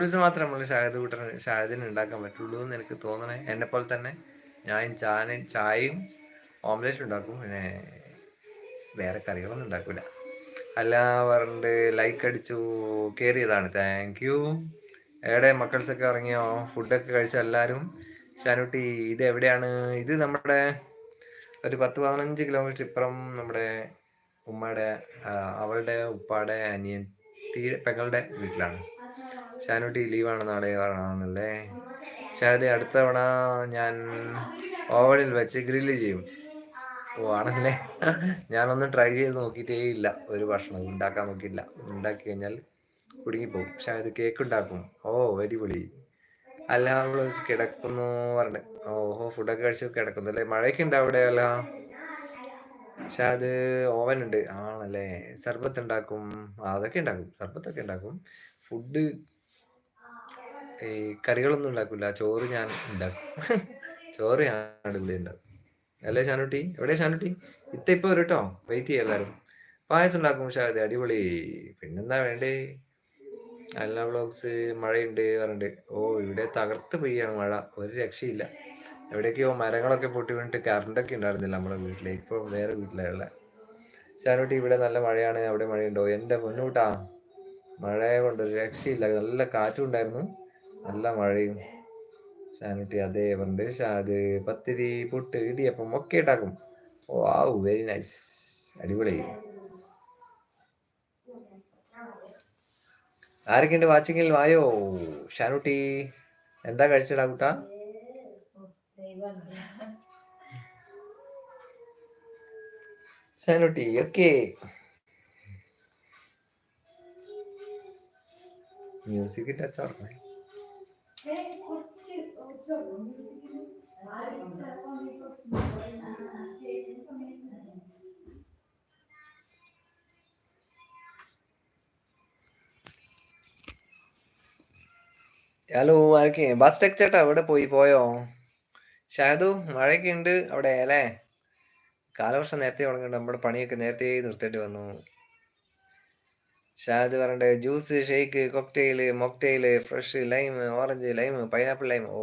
Noodles മാത്രമേ നമ്മൾ ഷാഹിദിന് ഉണ്ടാക്കാൻ പറ്റുള്ളൂ എന്ന് എനിക്ക് തോന്നണേ. എന്നെ പോലെ തന്നെ ചായയും ഓംലെറ്റ് ഉണ്ടാക്കും, പിന്നെ വേറെ കറികളൊന്നും ഉണ്ടാക്കൂല. അല്ല പറഞ്ഞിട്ട് ലൈക്ക് അടിച്ചു കയറിയതാണ്. Thank you. എവിടെ മക്കൾസൊക്കെ ഇറങ്ങിയോ? ഫുഡൊക്കെ കഴിച്ച എല്ലാവരും? ഷാനുട്ടി ഇത് എവിടെയാണ്? ഇത് നമ്മുടെ ഒരു 10-15 കിലോമീറ്റർ ഇപ്പുറം നമ്മുടെ ഉമ്മയുടെ അവളുടെ ഉപ്പാടെ അനിയൻ പെങ്ങളുടെ വീട്ടിലാണ്. ഷാനുട്ടി ലീവാണ് നാളെ ആണല്ലേ? ഷാദി അടുത്ത തവണ ഞാൻ ഓവനിൽ വെച്ച് ഗ്രില്ല് ചെയ്യും. ഓ ആണല്ലേ? ഞാനൊന്നും ട്രൈ ചെയ്ത് നോക്കിയിട്ടേ ഇല്ല, ഒരു ഭക്ഷണം ഉണ്ടാക്കാൻ നോക്കിയില്ല. ഉണ്ടാക്കി കഴിഞ്ഞാൽ കുടുങ്ങിപ്പോവും. പക്ഷെ അത് കേക്ക് ഉണ്ടാക്കും. ഓ അടിപൊളി. അല്ല കിടക്കുന്നു പറഞ്ഞു. ഓഹോ, ഫുഡൊക്കെ കഴിച്ച് കിടക്കുന്നു അല്ലേ? മഴയൊക്കെ ഉണ്ട് അവിടെ? അല്ല പക്ഷെ അത് ഓവൻ ഉണ്ട് ആണല്ലേ? സർബത്ത് ഉണ്ടാക്കും, അതൊക്കെ ഉണ്ടാക്കും, സർബത്തൊക്കെ ഉണ്ടാക്കും. ഫുഡ് ഈ കറികളൊന്നും ഉണ്ടാക്കില്ല. ചോറ് ഞാൻ ഉണ്ടാക്കും. ചോറ് ഞാൻ അടിപൊളി ഉണ്ടാക്കും അല്ലേ ഷാനുട്ടി? എവിടെ ഷാനുട്ടി? ഇപ്പൊ വരും കേട്ടോ, വെയിറ്റ് ചെയ്യാം എല്ലാവരും. പായസം ഉണ്ടാക്കും ഷാദി, അടിപൊളി. പിന്നെന്താ വേണ്ടേ? അല്ല വ്ളോഗ്സ് മഴയുണ്ട് പറഞ്ഞിട്ട്. ഓ ഇവിടെ തകർത്ത് പെയ്യാണ് മഴ, ഒരു രക്ഷയില്ല. എവിടേക്കോ മരങ്ങളൊക്കെ പൊട്ടി വീണിട്ട് കറണ്ടൊക്കെ ഉണ്ടായിരുന്നില്ല നമ്മുടെ വീട്ടിലെ. ഇപ്പോൾ വേറെ വീട്ടിലുള്ള ഷാനുട്ടി ഇവിടെ നല്ല മഴയാണ്, അവിടെ മഴയുണ്ടോ? എൻ്റെ മുന്നൂട്ടാ, മഴയെ കൊണ്ട് ഒരു രക്ഷയില്ല. നല്ല കാറ്റും ഉണ്ടായിരുന്നു, നല്ല മഴയും. ഷാനുട്ടി അതേ പറഞ്ഞിട്ട്. ഷാദ് പത്തിരി പുട്ട് ഇടിയപ്പം ഒക്കെ ഉണ്ടാക്കും. ഓ ആവു, വെരി നൈസ്, അടിപൊളി. ആരൊക്കെയുണ്ട് വാച്ചിങ്ങിൽ? വായോ ഷാനുട്ടി. എന്താ കഴിച്ചടാ കുട്ടാ? ഷാനുട്ടി ഓക്കെ. മ്യൂസിക് ടച്ച് ഓർമ്മ. ഹലോ ആരൊക്കെ? ബസ് ടെക് ചേട്ടാ എവിടെ പോയോ? ഷാദു മഴയൊക്കെ ഉണ്ട് അവിടെ അല്ലേ? കാലവർഷം നേരത്തെ തുടങ്ങുന്നുണ്ട്, നമ്മുടെ പണിയൊക്കെ നേരത്തെ നിർത്തേണ്ടി വന്നു. ഷാദ് പറയണ്ടേ juice, shake, cocktail, mocktail, fresh lime, orange lime, pineapple lime. ഓ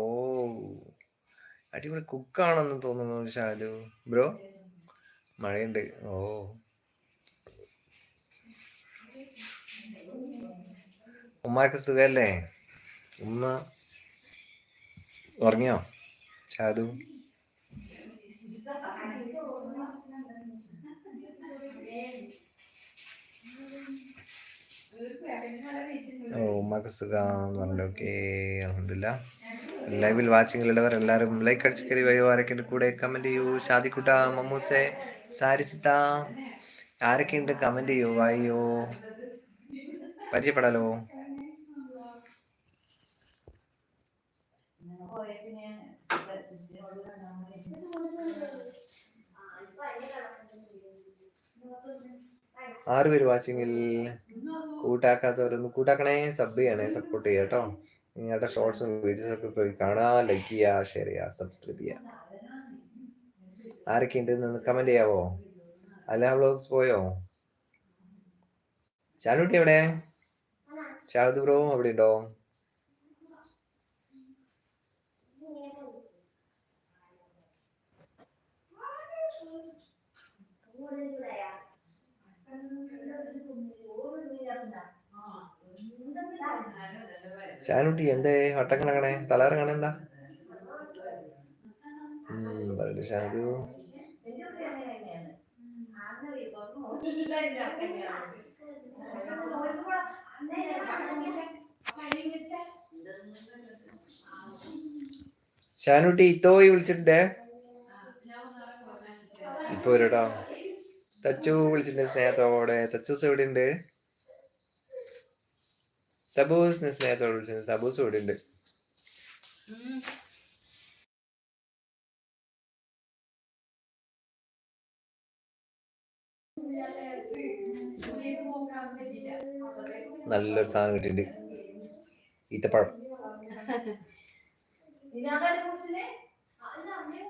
അടിപൊളി കുക്കാണെന്ന് തോന്നുന്നു ഷാദു ബ്രോ. മഴയുണ്ട്. ഓ ഉമ്മാക്ക് സുഖല്ലേ? ഉമ്മ ഉറങ്ങിയോ ഷാദു? ഓ ഉമ്മക്ക് സുഖാന്ന് പറഞ്ഞു. ഓക്കെ അൽഹംദുലില്ലാ. ലൈവിൽ വാച്ചിങ്ങിലുള്ളവർ എല്ലാവരും ലൈക്ക് അടിച്ച് കയറി വയോ. ആരൊക്കെ കൂടെ കമന്റ് ചെയ്യൂ. ഷാദിക്കുട്ട, മമ്മൂസെ, സാരിസിത്ത, ആരൊക്കെ ഉണ്ട് കമന്റ് ചെയ്യൂ. വായോ, പരിചയപ്പെടാലോ. പേര് വാച്ചിങ്ങിൽ. കൂട്ടാക്കാത്തവരൊന്ന് കൂട്ടാക്കണേ, സബ് ചെയ്യണേ, സപ്പോർട്ട് ചെയ്യാം കേട്ടോ. നിങ്ങളുടെ ഷോർട്സും വീഡിയോസും ഒക്കെ പോയി കാണാ, ലൈക്ക് ചെയ്യുക, ഷെയർ ചെയ്യുക, സബ്സ്ക്രൈബ് ചെയ്യുക. ആരൊക്കെ ഉണ്ട് കമന്റ് ചെയ്യാവോ? അല്ല വ്ളോഗ്സ് പോയോ? ഷാനുട്ടി എവിടെ? ഷാദു ബ്രോ അവിടെ ഉണ്ടോ? ഷാനുട്ടി എന്തേ വട്ടക്കണക്കണേ, തലകറങ്ങണേ എന്താ? പറയട്ടെ ഷാദു. ഷാനുട്ടി ഇത്തോയി വിളിച്ചിട്ടുണ്ടേ, ഇപ്പൊ വരട്ടോ. തച്ചു വിളിച്ചിട്ടുണ്ട് സ്നേഹത്തോടെ. തച്ചൂസ് എവിടെ ഉണ്ട്? സബൂസിന് സ്നേഹത്തോടെ വിളിച്ചിട്ടുണ്ട്. സബൂസ് ഇവിടെ ഉണ്ട്. നല്ലൊരു സാധനം കിട്ടിയിട്ടുണ്ട്, ഈത്തപ്പഴം.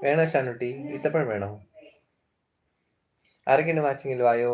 വേണോ ഷാനുട്ടി? ഈത്തപ്പഴം വേണോ? ആരൊക്കെയുണ്ട് വാച്ചിങ്ങിൽ? വായോ.